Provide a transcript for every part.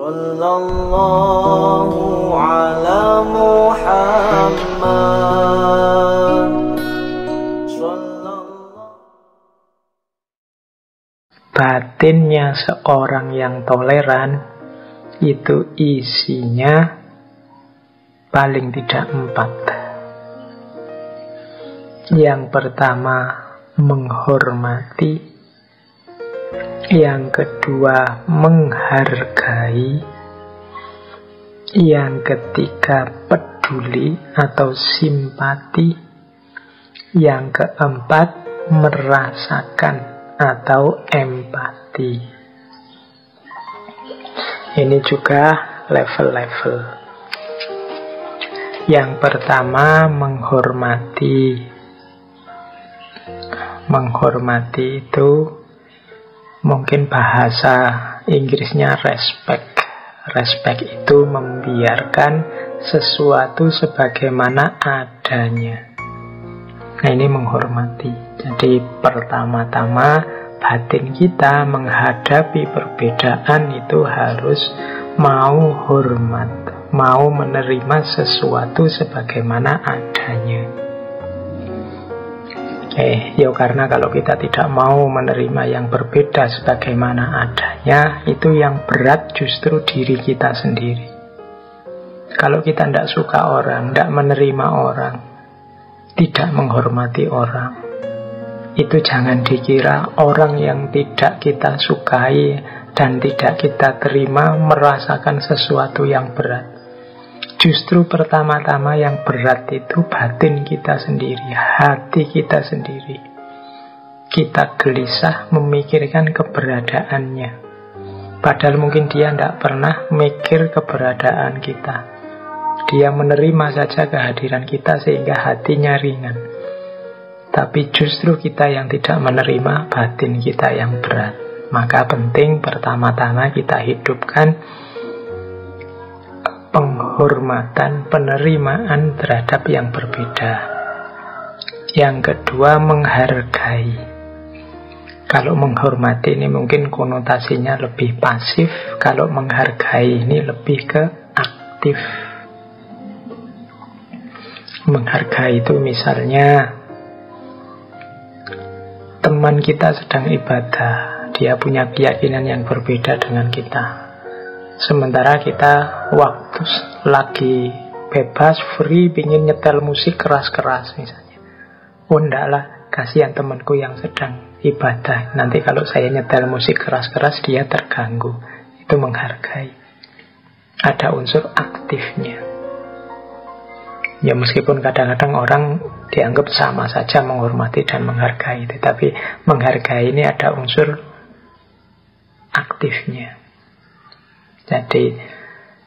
Sallallahu ala Muhammad. Batinnya seorang yang toleran itu isinya paling tidak 4. Yang pertama, menghormati. Yang kedua, menghargai. Yang ketiga, peduli atau simpati. Yang keempat, merasakan atau empati. Ini juga level-level. Yang pertama, menghormati. Menghormati itu mungkin bahasa Inggrisnya respect. Respect itu membiarkan sesuatu sebagaimana adanya. Nah, ini menghormati. Jadi pertama-tama batin kita menghadapi perbedaan itu harus mau hormat, mau menerima sesuatu sebagaimana adanya. Ya karena kalau kita tidak mau menerima yang berbeda sebagaimana adanya, itu yang berat justru diri kita sendiri. Kalau kita tidak suka orang, tidak menerima orang, tidak menghormati orang, itu jangan dikira orang yang tidak kita sukai dan tidak kita terima merasakan sesuatu yang berat. Justru pertama-tama yang berat itu batin kita sendiri, hati kita sendiri. Kita gelisah memikirkan keberadaannya. Padahal mungkin dia tidak pernah mikir keberadaan kita. Dia menerima saja kehadiran kita sehingga hatinya ringan. Tapi justru kita yang tidak menerima, batin kita yang berat. Maka penting pertama-tama kita hidupkan penghormatan, penerimaan terhadap yang berbeda. Yang kedua, menghargai. Kalau menghormati ini mungkin konotasinya lebih pasif, kalau menghargai ini lebih ke aktif. Menghargai itu misalnya teman kita sedang ibadah, dia punya keyakinan yang berbeda dengan kita. Sementara kita waktu lagi bebas, free, pingin nyetel musik keras-keras misalnya. Oh enggak lah, kasihan temanku yang sedang ibadah. Nanti kalau saya nyetel musik keras-keras dia terganggu. Itu menghargai. Ada unsur aktifnya. Ya meskipun kadang-kadang orang dianggap sama saja menghormati dan menghargai. Tetapi menghargai ini ada unsur aktifnya. Jadi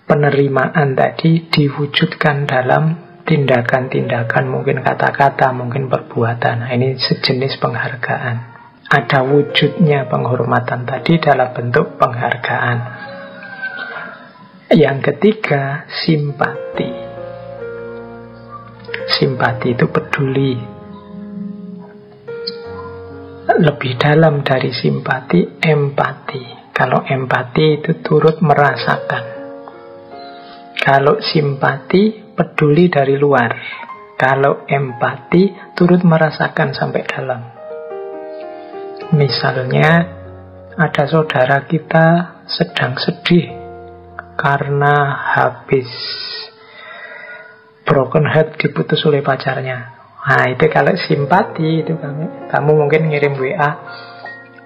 penerimaan tadi diwujudkan dalam tindakan-tindakan, mungkin kata-kata, mungkin perbuatan. Nah, ini sejenis penghargaan. Ada wujudnya penghormatan tadi dalam bentuk penghargaan. Yang ketiga, simpati. Simpati itu peduli. Lebih dalam dari simpati, empati. Kalau empati itu turut merasakan. Kalau simpati, peduli dari luar. Kalau empati, turut merasakan sampai dalam. Misalnya, ada saudara kita sedang sedih karena habis broken heart, diputus oleh pacarnya. Nah, itu kalau simpati, itu kamu mungkin ngirim WA,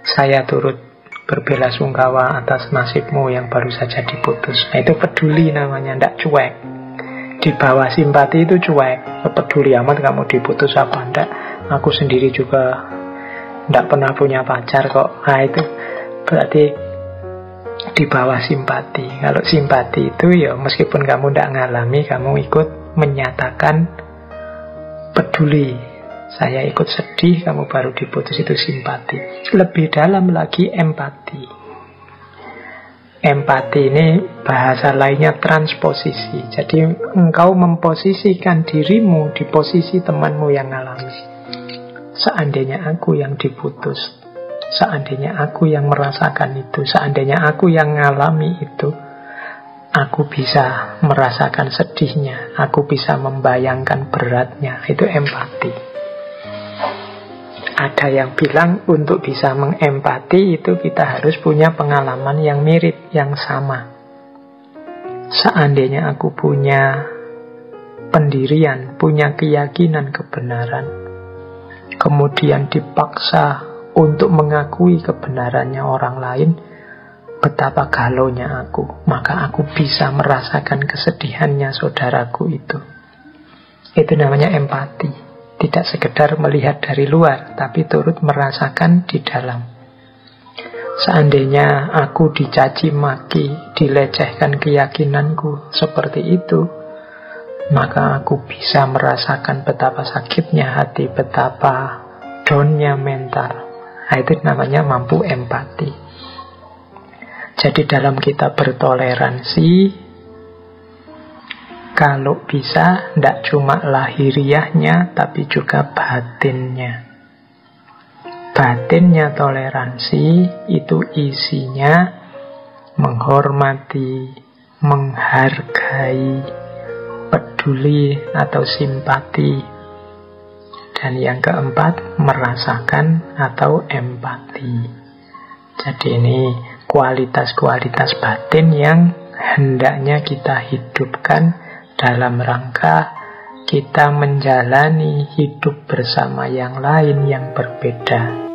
saya turut berbelasungkawa atas nasibmu yang baru saja diputus. Nah, itu peduli namanya, tidak cuek. Di bawah simpati itu cuek. Peduli amat kamu diputus apa enggak. Aku sendiri juga tidak pernah punya pacar kok. Nah, itu berarti di bawah simpati. Kalau simpati itu ya meskipun kamu tidak ngalami, kamu ikut menyatakan peduli. Saya ikut sedih, kamu baru diputus, itu simpati. Lebih dalam lagi empati. Empati ini bahasa lainnya transposisi. Jadi engkau memposisikan dirimu di posisi temanmu yang alami. Seandainya aku yang diputus, seandainya aku yang merasakan itu, seandainya aku yang ngalami itu, Aku bisa merasakan sedihnya, aku bisa membayangkan beratnya. Itu empati. Ada yang bilang untuk bisa mengempati itu kita harus punya pengalaman yang mirip, yang sama. Seandainya aku punya pendirian, punya keyakinan kebenaran, kemudian dipaksa untuk mengakui kebenarannya orang lain, betapa galaunya aku. Maka aku bisa merasakan kesedihannya saudaraku itu. Itu namanya empati. Tidak sekedar melihat dari luar, tapi turut merasakan di dalam. Seandainya aku dicaci maki, dilecehkan keyakinanku seperti itu, maka aku bisa merasakan betapa sakitnya hati, betapa downnya mental. Nah, itu namanya mampu empati. Jadi dalam kita bertoleransi, kalau bisa, tidak cuma lahiriahnya, tapi juga batinnya. Batinnya toleransi itu isinya menghormati, menghargai, peduli atau simpati. Dan yang keempat, merasakan atau empati. Jadi ini kualitas-kualitas batin yang hendaknya kita hidupkan dalam rangka kita menjalani hidup bersama yang lain yang berbeda.